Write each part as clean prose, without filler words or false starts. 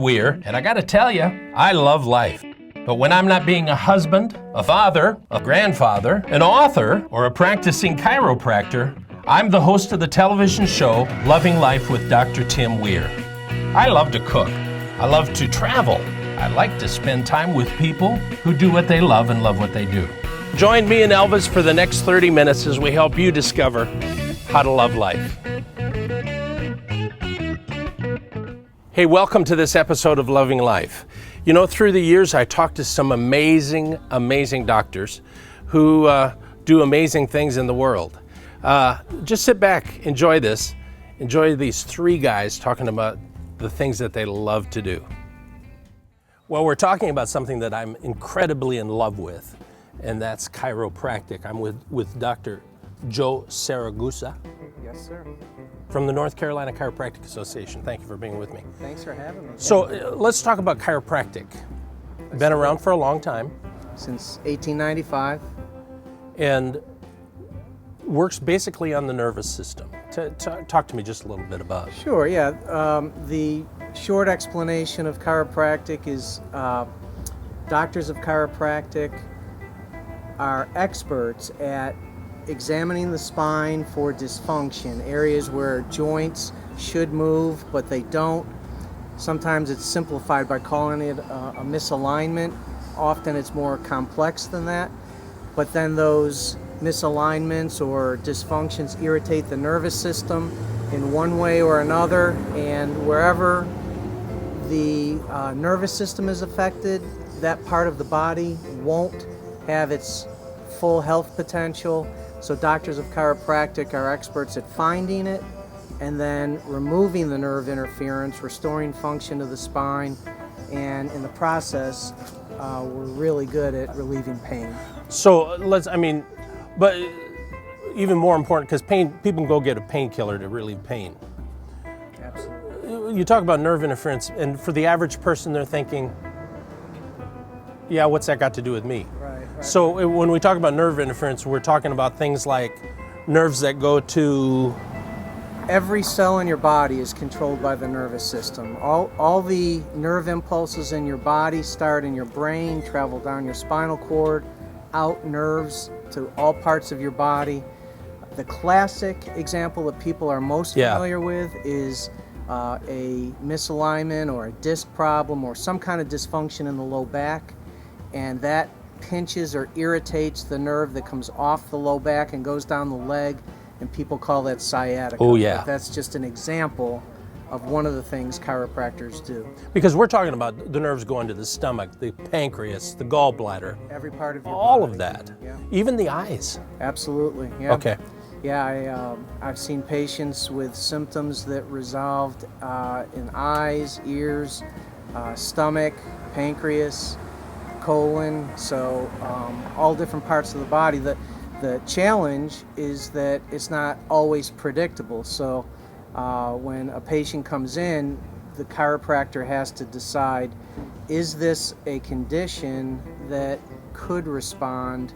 Weir, and I gotta tell you, I love life. But when I'm not being a husband, a father, a grandfather, an author, or a practicing chiropractor, I'm the host of the television show Loving Life with Dr. Tim Weir. I love to cook. I love to travel. I like to spend time with people who do what they love and love what they do. Join me and Elvis for the next 30 minutes as we help you discover how to love life. Hey, welcome to this episode of Loving Life. You know, through the years, I talked to some amazing doctors who do amazing things in the world. Just sit back, enjoy this. Enjoy these three guys talking about the things that they love to do. Well, we're talking about something that I'm incredibly in love with, and that's chiropractic. I'm with Dr. Joe Siragusa. Yes, sir. From the North Carolina Chiropractic Association. Thank you for being with me. Thanks for having me. So let's talk about chiropractic. Been around for a long time. Since 1895. And works basically on the nervous system. Talk to me just a little bit about it. Sure, yeah. The short explanation of chiropractic is doctors of chiropractic are experts at examining the spine for dysfunction, areas where joints should move but they don't. Sometimes it's simplified by calling it a misalignment. Often it's more complex than that. But then those misalignments or dysfunctions irritate the nervous system in one way or another, and wherever the nervous system is affected, that part of the body won't have its full health potential. So doctors of chiropractic are experts at finding it and then removing the nerve interference, restoring function to the spine, and in the process, we're really good at relieving pain. So but even more important, because pain, people can go get a painkiller to relieve pain. Absolutely. You talk about nerve interference, and for the average person, they're thinking, yeah, what's that got to do with me? Right. So when we talk about nerve interference, we're talking about things like nerves that go to... Every cell in your body is controlled by the nervous system. All the nerve impulses in your body start in your brain, travel down your spinal cord, out nerves to all parts of your body. The classic example that people are most familiar with is a misalignment or a disc problem or some kind of dysfunction in the low back, and that pinches or irritates the nerve that comes off the low back and goes down the leg, and people call that sciatica. Oh, yeah. But that's just an example of one of the things chiropractors do. Because we're talking about the nerves going to the stomach, the pancreas, the gallbladder. Every part of your all body. Of that. Yeah. Even the eyes. Absolutely, yeah. Okay. Yeah, I've seen patients with symptoms that resolved in eyes, ears, stomach, pancreas, colon, so all different parts of the body. The challenge is that it's not always predictable. So when a patient comes in, the chiropractor has to decide, is this a condition that could respond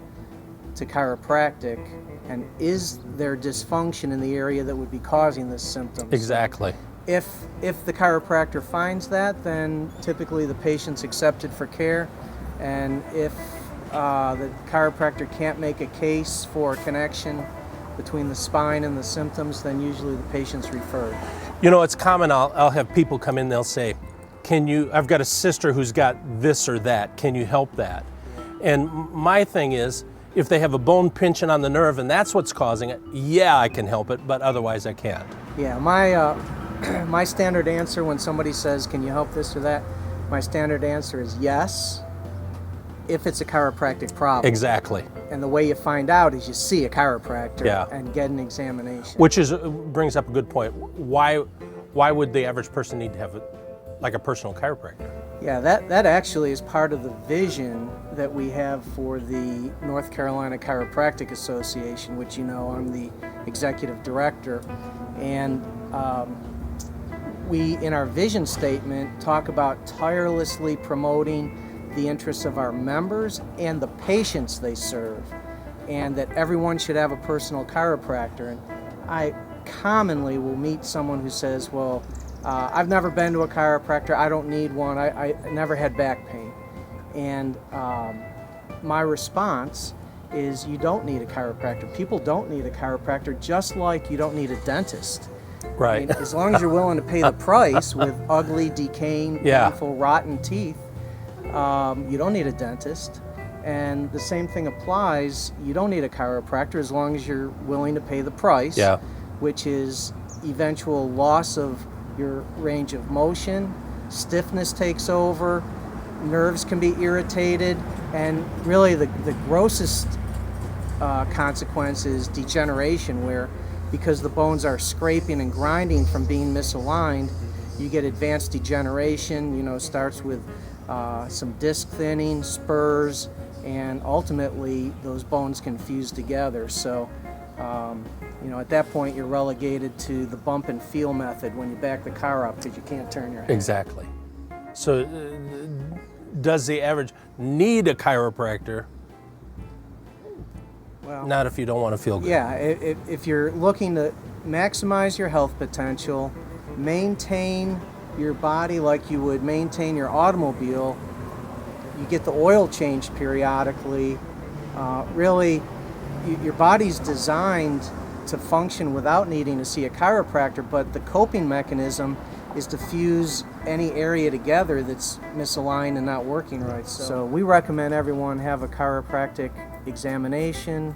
to chiropractic, and is there dysfunction in the area that would be causing this symptom? Exactly. If the chiropractor finds that, then typically the patient's accepted for care. And if the chiropractor can't make a case for a connection between the spine and the symptoms, then usually the patient's referred. You know, it's common, I'll have people come in, they'll say, I've got a sister who's got this or that, can you help that? And my thing is, if they have a bone pinching on the nerve and that's what's causing it, yeah, I can help it, but otherwise I can't. Yeah, my standard answer when somebody says, can you help this or that, my standard answer is yes, if it's a chiropractic problem. Exactly. And the way you find out is you see a chiropractor and get an examination. Which brings up a good point. Why would the average person need to have a personal chiropractor? Yeah, that actually is part of the vision that we have for the North Carolina Chiropractic Association, which you know I'm the executive director. And we, in our vision statement, talk about tirelessly promoting the interests of our members and the patients they serve, and that everyone should have a personal chiropractor. And I commonly will meet someone who says, well, I've never been to a chiropractor. I don't need one. I never had back pain. And my response is you don't need a chiropractor. People don't need a chiropractor, just like you don't need a dentist. Right. I mean, as long as you're willing to pay the price with ugly, decaying, painful, rotten teeth, you don't need a dentist. And the same thing applies. You don't need a chiropractor as long as you're willing to pay the price, which is eventual loss of your range of motion, stiffness takes over, nerves can be irritated, and really the grossest consequence is degeneration, where because the bones are scraping and grinding from being misaligned, you get advanced degeneration. You know, starts with some disc thinning, spurs, and ultimately those bones can fuse together. So, you know, at that point you're relegated to the bump and feel method when you back the car up because you can't turn your head. Exactly. So, does the average need a chiropractor? Well, not if you don't want to feel good. Yeah, if you're looking to maximize your health potential, maintain your body like you would maintain your automobile, you get the oil change periodically. Really, your body's designed to function without needing to see a chiropractor, but the coping mechanism is to fuse any area together that's misaligned and not working right. So we recommend everyone have a chiropractic examination,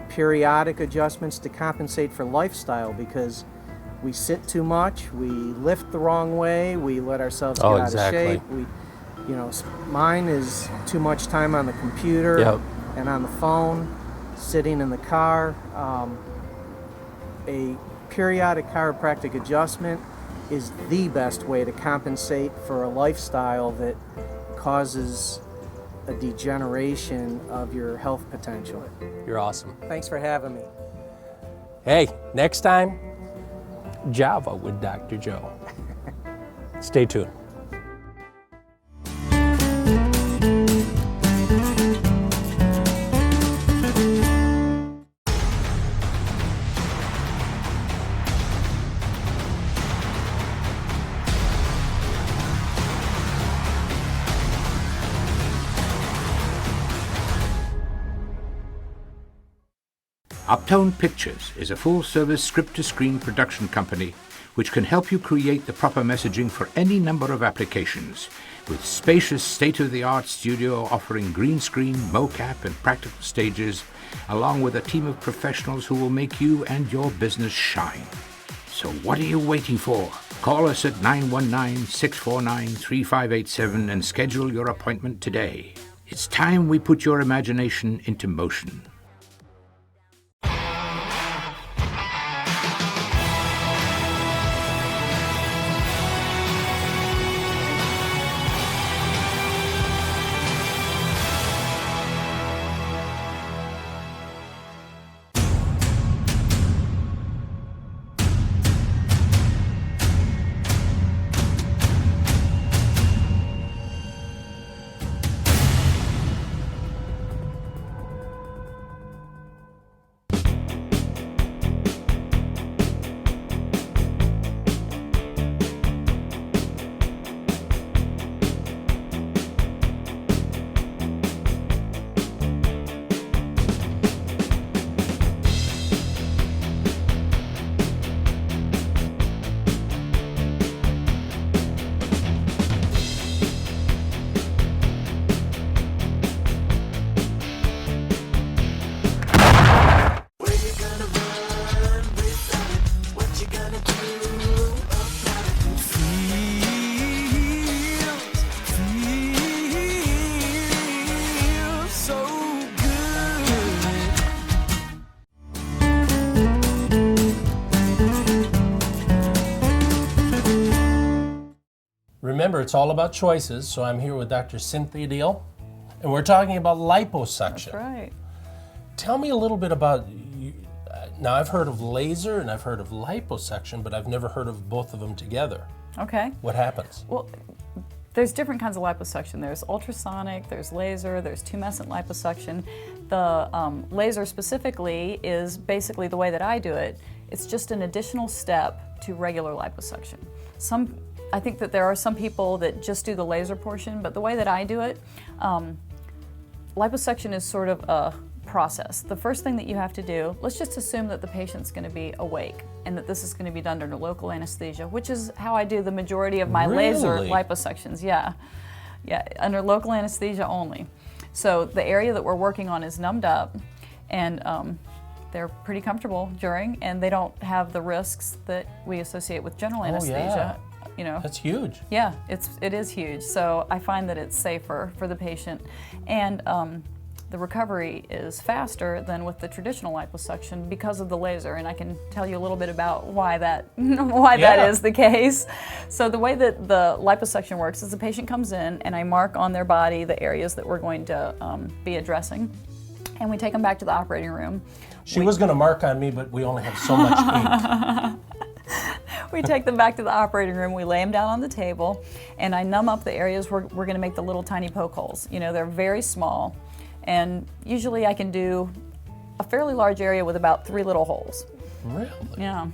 periodic adjustments to compensate for lifestyle, because we sit too much, we lift the wrong way, we let ourselves get out of shape. You know, mine is too much time on the computer and on the phone, sitting in the car. A periodic chiropractic adjustment is the best way to compensate for a lifestyle that causes a degeneration of your health potential. You're awesome. Thanks for having me. Hey, next time, Java with Dr. Joe. Stay tuned. Uptone Pictures is a full-service script-to-screen production company which can help you create the proper messaging for any number of applications, with spacious state-of-the-art studio offering green screen, mocap, and practical stages, along with a team of professionals who will make you and your business shine. So what are you waiting for? Call us at 919-649-3587 and schedule your appointment today. It's time we put your imagination into motion. Remember, it's all about choices, so I'm here with Dr. Cynthia Diehl, and we're talking about liposuction. That's right. Tell me a little bit about, now I've heard of laser and I've heard of liposuction, but I've never heard of both of them together. Okay. What happens? Well, there's different kinds of liposuction. There's ultrasonic, there's laser, there's tumescent liposuction. The laser specifically is basically the way that I do it. It's just an additional step to regular liposuction. I think that there are some people that just do the laser portion, but the way that I do it, liposuction is sort of a process. The first thing that you have to do, let's just assume that the patient's going to be awake and that this is going to be done under local anesthesia, which is how I do the majority of my laser liposuctions. Yeah, under local anesthesia only. So the area that we're working on is numbed up, and they're pretty comfortable during, and they don't have the risks that we associate with general anesthesia. You know, that's huge. Yeah, it is huge. So I find that it's safer for the patient, and the recovery is faster than with the traditional liposuction because of the laser. And I can tell you a little bit about why that that is the case. So the way that the liposuction works is the patient comes in, and I mark on their body the areas that we're going to be addressing, and we take them back to the operating room. She was going to mark on me, but we only have so much ink. We take them back to the operating room, we lay them down on the table, and I numb up the areas where we're going to make the little tiny poke holes. You know, they're very small, and usually I can do a fairly large area with about 3 little holes. Really? Yeah.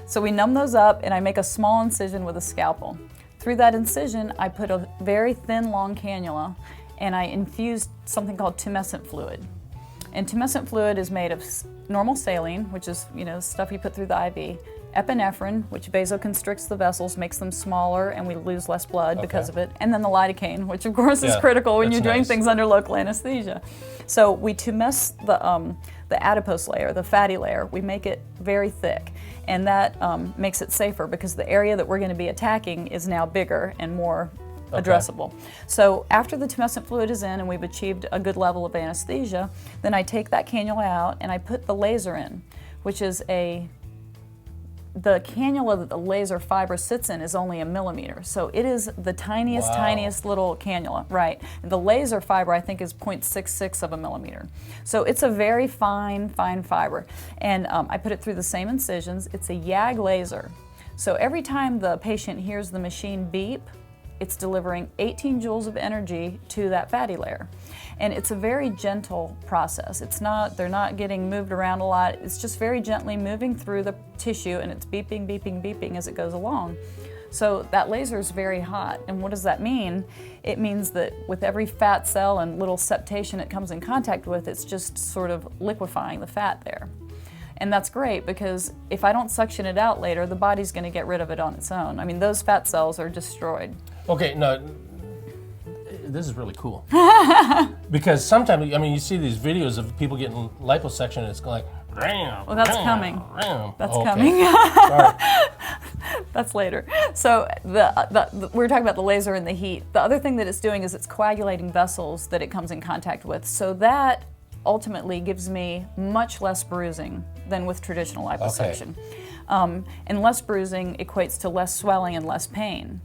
So we numb those up, and I make a small incision with a scalpel. Through that incision, I put a very thin, long cannula, and I infuse something called tumescent fluid. And tumescent fluid is made of normal saline, which is, you know, stuff you put through the IV, epinephrine, which vasoconstricts the vessels, makes them smaller, and we lose less blood because of it, and then the lidocaine, which of course is critical when you're doing things under local anesthesia. So we tumesce the adipose layer, the fatty layer. We make it very thick, and that makes it safer because the area that we're going to be attacking is now bigger and more addressable. So after the tumescent fluid is in and we've achieved a good level of anesthesia, then I take that cannula out and I put the laser in, which is the cannula that the laser fiber sits in is only 1 millimeter. So it is the tiniest little cannula, right? The laser fiber, I think, is 0.66 of a millimeter. So it's a very fine fiber. And I put it through the same incisions. It's a YAG laser. So every time the patient hears the machine beep, it's delivering 18 joules of energy to that fatty layer. And it's a very gentle process. They're not getting moved around a lot. It's just very gently moving through the tissue, and it's beeping as it goes along. So that laser is very hot. And what does that mean? It means that with every fat cell and little septation it comes in contact with, it's just sort of liquefying the fat there. And that's great because if I don't suction it out later, the body's going to get rid of it on its own. I mean, those fat cells are destroyed. Okay, no, this is really cool. Because sometimes, I mean, you see these videos of people getting liposuction, and it's like, well, that's coming. That's coming. Sorry. That's later. So we were talking about the laser and the heat. The other thing that it's doing is it's coagulating vessels that it comes in contact with. So that ultimately gives me much less bruising than with traditional liposuction. And less bruising equates to less swelling and less pain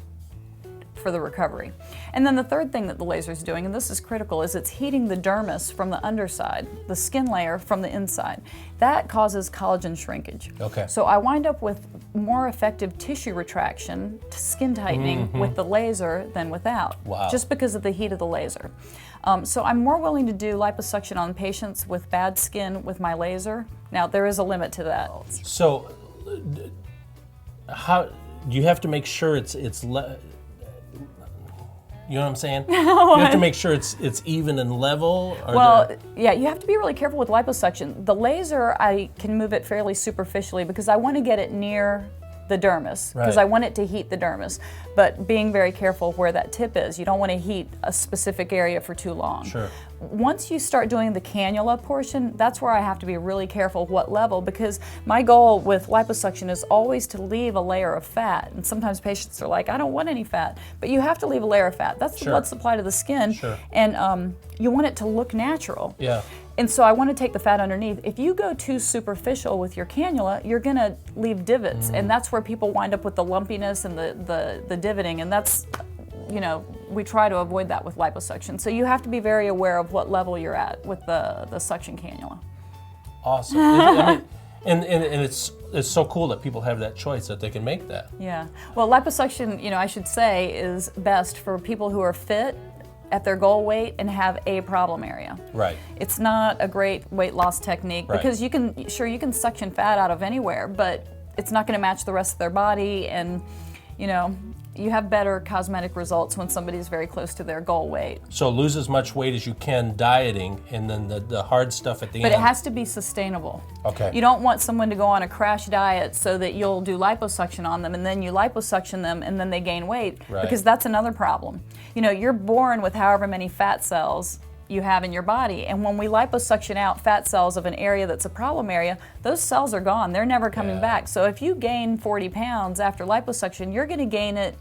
for the recovery. And then the third thing that the laser is doing, and this is critical, is it's heating the dermis from the underside, the skin layer from the inside. That causes collagen shrinkage. Okay. So I wind up with more effective tissue retraction, skin tightening with the laser than without, just because of the heat of the laser. So I'm more willing to do liposuction on patients with bad skin with my laser. Now, there is a limit to that. So how do you have to make sure you know what I'm saying? You have to make sure it's even and level? Yeah, you have to be really careful with liposuction. The laser, I can move it fairly superficially because I want to get it near the dermis, because I want it to heat the dermis. But being very careful where that tip is. You don't want to heat a specific area for too long. Sure. Once you start doing the cannula portion, that's where I have to be really careful what level, because my goal with liposuction is always to leave a layer of fat. And sometimes patients are like, I don't want any fat. But you have to leave a layer of fat. That's the blood supply to the skin. And you want it to look natural. And so I want to take the fat underneath. If you go too superficial with your cannula, you're going to leave divots. And that's where people wind up with the lumpiness and the divoting. And that's, you know, we try to avoid that with liposuction. So you have to be very aware of what level you're at with the suction cannula. Awesome. I mean, and it's so cool that people have that choice, that they can make that. Yeah. Well, liposuction, you know, I should say, is best for people who are fit, at their goal weight, and have a problem area. Right. It's not a great weight loss technique because you can suction fat out of anywhere, but it's not going to match the rest of their body, and you know, you have better cosmetic results when somebody's very close to their goal weight. So lose as much weight as you can dieting, and then the hard stuff at the end. But it has to be sustainable. Okay. You don't want someone to go on a crash diet so that you'll do liposuction on them and then you liposuction them and then they gain weight. Right. Because that's another problem. You know, you're born with however many fat cells you have in your body, and when we liposuction out fat cells of an area that's a problem area, those cells are gone. They're never coming back. So if you gain 40 pounds after liposuction, you're going to gain it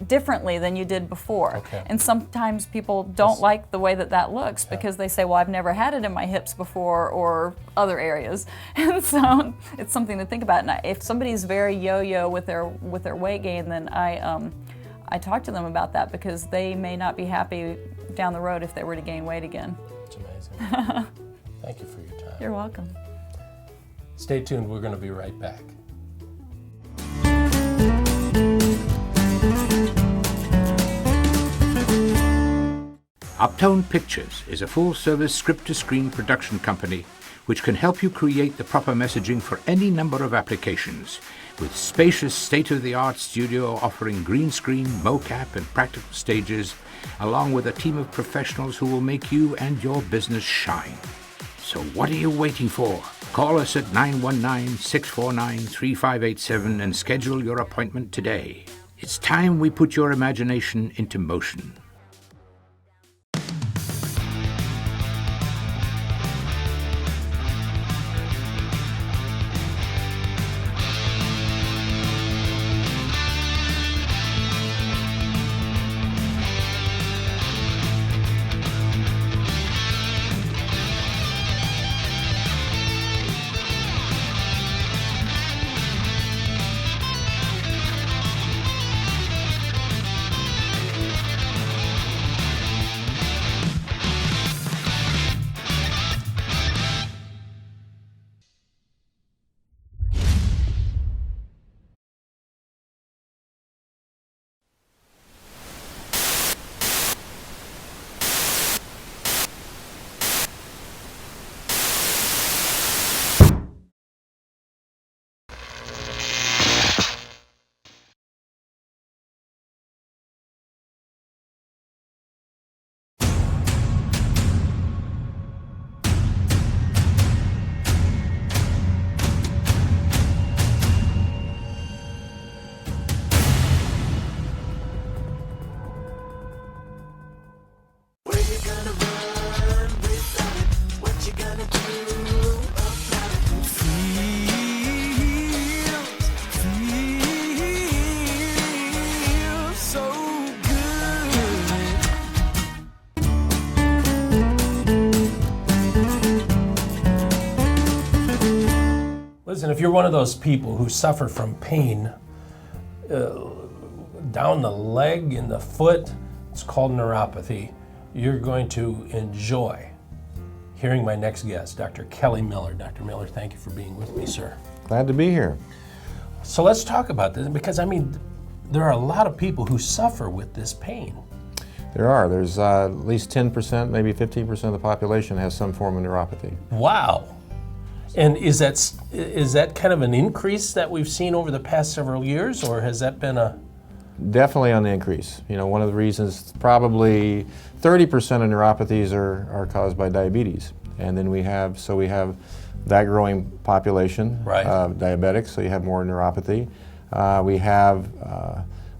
differently than you did before. Okay. And sometimes people don't like the way that looks because they say, well, I've never had it in my hips before or other areas. And so it's something to think about. And if somebody's very yo-yo with their weight gain, then I talk to them about that, because they may not be happy down the road if they were to gain weight again. It's amazing. Thank you for your time. You're welcome. Stay tuned. We're going to be right back. Uptone Pictures is a full-service script-to-screen production company which can help you create the proper messaging for any number of applications, with spacious state-of-the-art studio offering green screen, mocap, and practical stages, along with a team of professionals who will make you and your business shine. So what are you waiting for? Call us at 919-649-3587 and schedule your appointment today. It's time we put your imagination into motion. Listen, if you're one of those people who suffer from pain down the leg, in the foot, it's called neuropathy, you're going to enjoy hearing my next guest, Dr. Kelly Miller. Dr. Miller, thank you for being with me, sir. Glad to be here. So let's talk about this, because I mean, there are a lot of people who suffer with this pain. There are. There's at least 10%, maybe 15% of the population has some form of neuropathy. Wow. And is that kind of an increase that we've seen over the past several years, or has that been a... Definitely on the increase. You know, one of the reasons, probably 30% of neuropathies are caused by diabetes. And then we have that growing population, right, diabetics, so you have more neuropathy. We have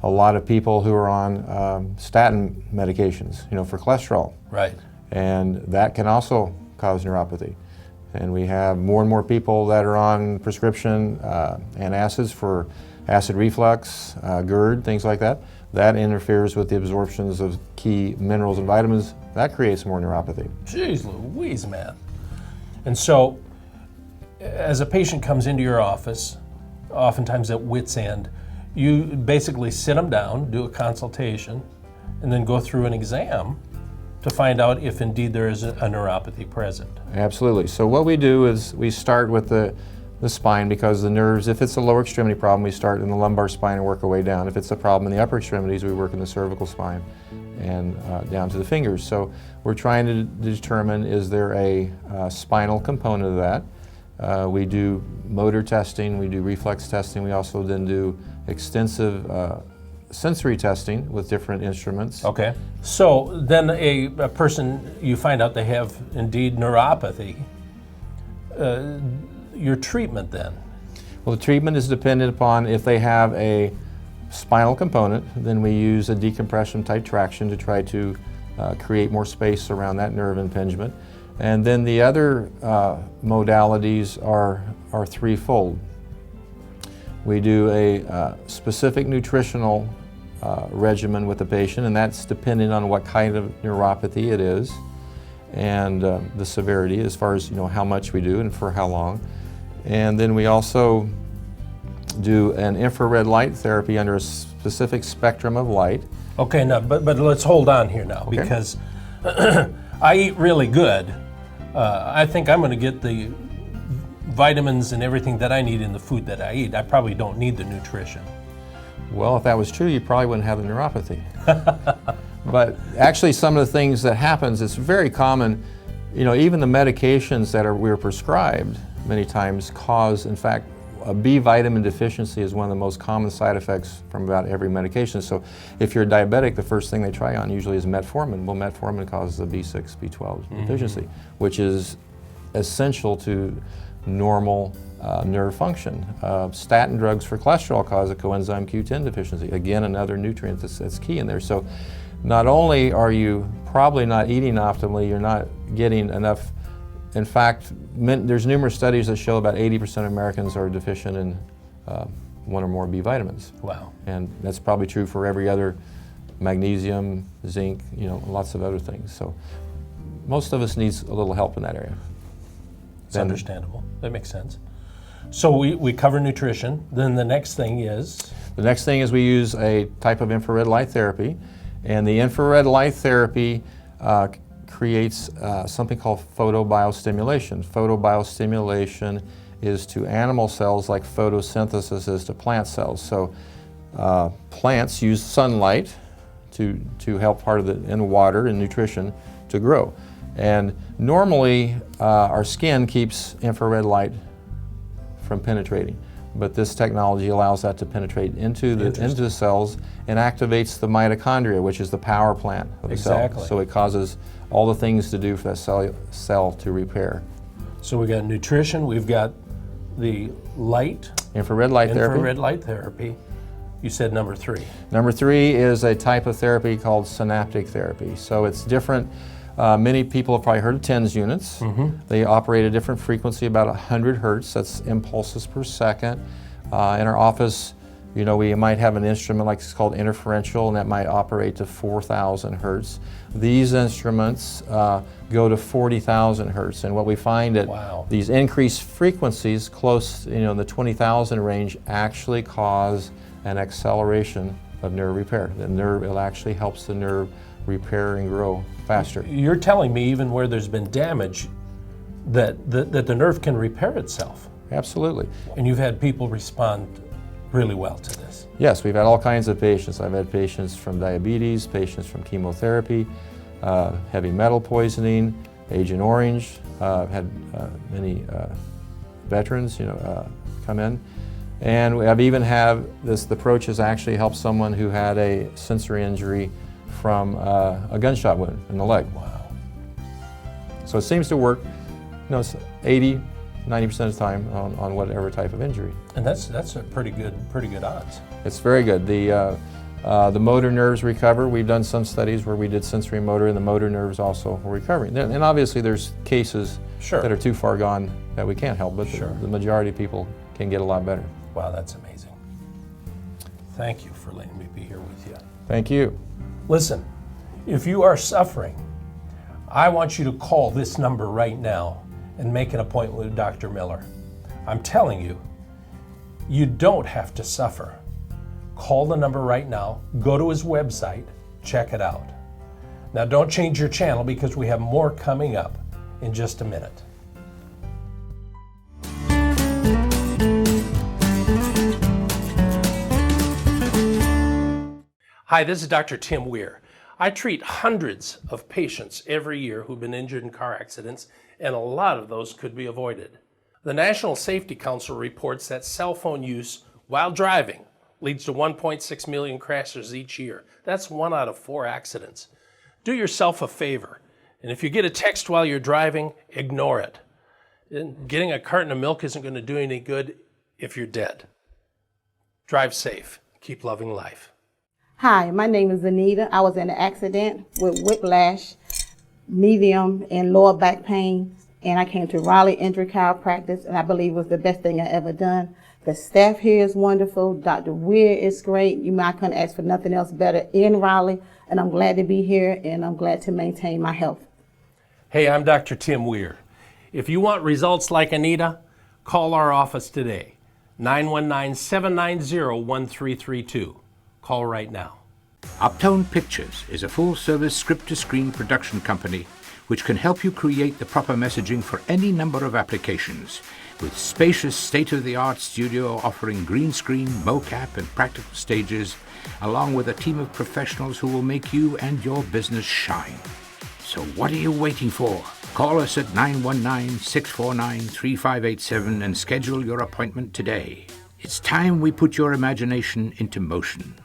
a lot of people who are on statin medications, you know, for cholesterol. Right. And that can also cause neuropathy. And we have more and more people that are on prescription antacids for acid reflux, GERD, things like that. That interferes with the absorptions of key minerals and vitamins. That creates more neuropathy. Jeez Louise, man. And so, as a patient comes into your office, oftentimes at wit's end, you basically sit them down, do a consultation, and then go through an exam to find out if indeed there is a neuropathy present. Absolutely. So what we do is we start with the spine, because the nerves, if it's a lower extremity problem, we start in the lumbar spine and work our way down. If it's a problem in the upper extremities, we work in the cervical spine and down to the fingers. So we're trying to determine, is there a spinal component of that? We do motor testing, we do reflex testing, we also then do extensive sensory testing with different instruments. Okay. So then a person, you find out they have indeed neuropathy. Your treatment then? Well, the treatment is dependent upon if they have a spinal component, then we use a decompression type traction to try to create more space around that nerve impingement. And then the other modalities are threefold. We do a specific nutritional regimen with the patient, and that's depending on what kind of neuropathy it is and the severity as far as how much we do and for how long. And then we also do an infrared light therapy under a specific spectrum of light. Okay, now, but let's hold on here now, Okay. because I eat really good. I think I'm going to get the vitamins and everything that I need in the food that I eat. I probably don't need the nutrition. Well, if that was true, you probably wouldn't have the neuropathy. But actually, some of the things that happens, it's very common, even the medications that we're prescribed many times cause, in fact, a B vitamin deficiency is one of the most common side effects from about every medication. So if you're diabetic, the first thing they try on usually is metformin. Well, metformin causes a B6, B12 deficiency, which is essential to normal nerve function. Statin drugs for cholesterol cause a coenzyme Q10 deficiency. Again, another nutrient that's key in there. So not only are you probably not eating optimally, you're not getting enough. In fact, there's numerous studies that show about 80% of Americans are deficient in one or more B vitamins. Wow. And that's probably true for every other magnesium, zinc, lots of other things. So most of us needs a little help in that area. It's understandable. That makes sense. So we cover nutrition. Then the next thing is? The next thing is we use a type of infrared light therapy. And the infrared light therapy creates something called photobiostimulation. Photobiostimulation is to animal cells like photosynthesis is to plant cells. So plants use sunlight to help part of and water and nutrition to grow. And normally our skin keeps infrared light from penetrating, but this technology allows that to penetrate into the cells and activates the mitochondria, which is the power plant of the cell. So it causes all the things to do for that cell to repair. So we got nutrition, we've got the light. Infrared light therapy. Infrared light therapy. You said number 3. Number 3 is a type of therapy called synaptic therapy. So it's different. Many people have probably heard of TENS units. They operate at a different frequency, about 100 hertz. That's impulses per second. In our office, we might have an instrument like it's called interferential, and that might operate to 4,000 hertz. These instruments go to 40,000 hertz, and what we find that these increased frequencies close, in the 20,000 range, actually cause an acceleration of nerve repair. It actually helps the nerve repair and grow faster. You're telling me even where there's been damage, that the nerve can repair itself. Absolutely. And you've had people respond really well to this. Yes, we've had all kinds of patients. I've had patients from diabetes, patients from chemotherapy, heavy metal poisoning, Agent Orange. I've had many veterans, come in. And I've even had the approach has actually helped someone who had a sensory injury from a gunshot wound in the leg. Wow. So it seems to work, it's 80, 90% of the time on whatever type of injury. And that's a pretty good odds. It's very good. The motor nerves recover. We've done some studies where we did sensory motor, and the motor nerves also were recovering. And obviously there's cases that are too far gone that we can't help, but the majority of people can get a lot better. Wow, that's amazing. Thank you for letting me be here with you. Thank you. Listen, if you are suffering, I want you to call this number right now and make an appointment with Dr. Miller. I'm telling you, you don't have to suffer. Call the number right now, go to his website, check it out. Now don't change your channel because we have more coming up in just a minute. Hi, this is Dr. Tim Weir. I treat hundreds of patients every year who've been injured in car accidents, and a lot of those could be avoided. The National Safety Council reports that cell phone use while driving leads to 1.6 million crashes each year. That's 1 out of 4 accidents. Do yourself a favor, and if you get a text while you're driving, ignore it. Getting a carton of milk isn't going to do any good if you're dead. Drive safe. Keep loving life. Hi, my name is Anita. I was in an accident with whiplash, medium and lower back pain, and I came to Raleigh Injury Chiropractic, and I believe it was the best thing I ever done. The staff here is wonderful. Dr. Weir is great. I couldn't ask for nothing else better in Raleigh, and I'm glad to be here, and I'm glad to maintain my health. Hey, I'm Dr. Tim Weir. If you want results like Anita, call our office today, 919-790-1332. Call right now. Uptone Pictures is a full-service script-to-screen production company which can help you create the proper messaging for any number of applications, with spacious state-of-the-art studio offering green screen, mocap, and practical stages, along with a team of professionals who will make you and your business shine. So what are you waiting for? Call us at 919-649-3587 and schedule your appointment today. It's time we put your imagination into motion.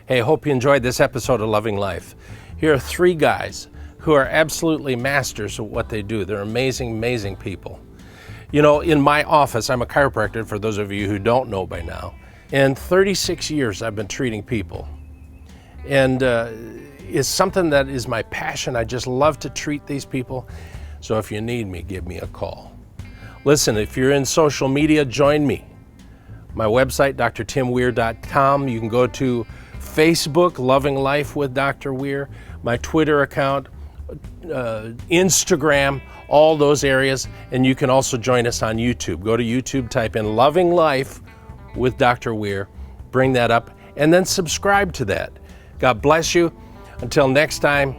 Hey, I hope you enjoyed this episode of Loving Life. Here are 3 guys who are absolutely masters of what they do. They're amazing, amazing people. You know, in my office, I'm a chiropractor, for those of you who don't know by now. And 36 years I've been treating people. And it's something that is my passion. I just love to treat these people. So if you need me, give me a call. Listen, if you're in social media, join me. My website, drtimweir.com. You can go to Facebook, Loving Life with Dr. Weir, my Twitter account, Instagram, all those areas. And you can also join us on YouTube. Go to YouTube, type in Loving Life with Dr. Weir, bring that up, and then subscribe to that. God bless you. Until next time,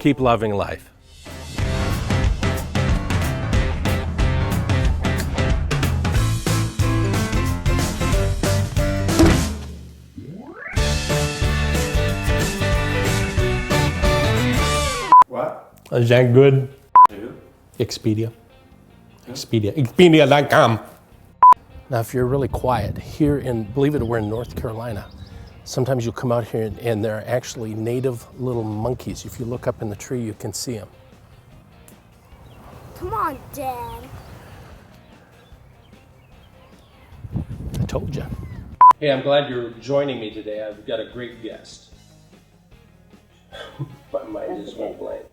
keep loving life. Is that good? Expedia. Expedia.com. Now, if you're really quiet, here in, believe it or we're in North Carolina, sometimes you'll come out here and there are actually native little monkeys. If you look up in the tree, you can see them. Come on, Dad. I told you. Hey, I'm glad you're joining me today. I've got a great guest. My mind just went blank.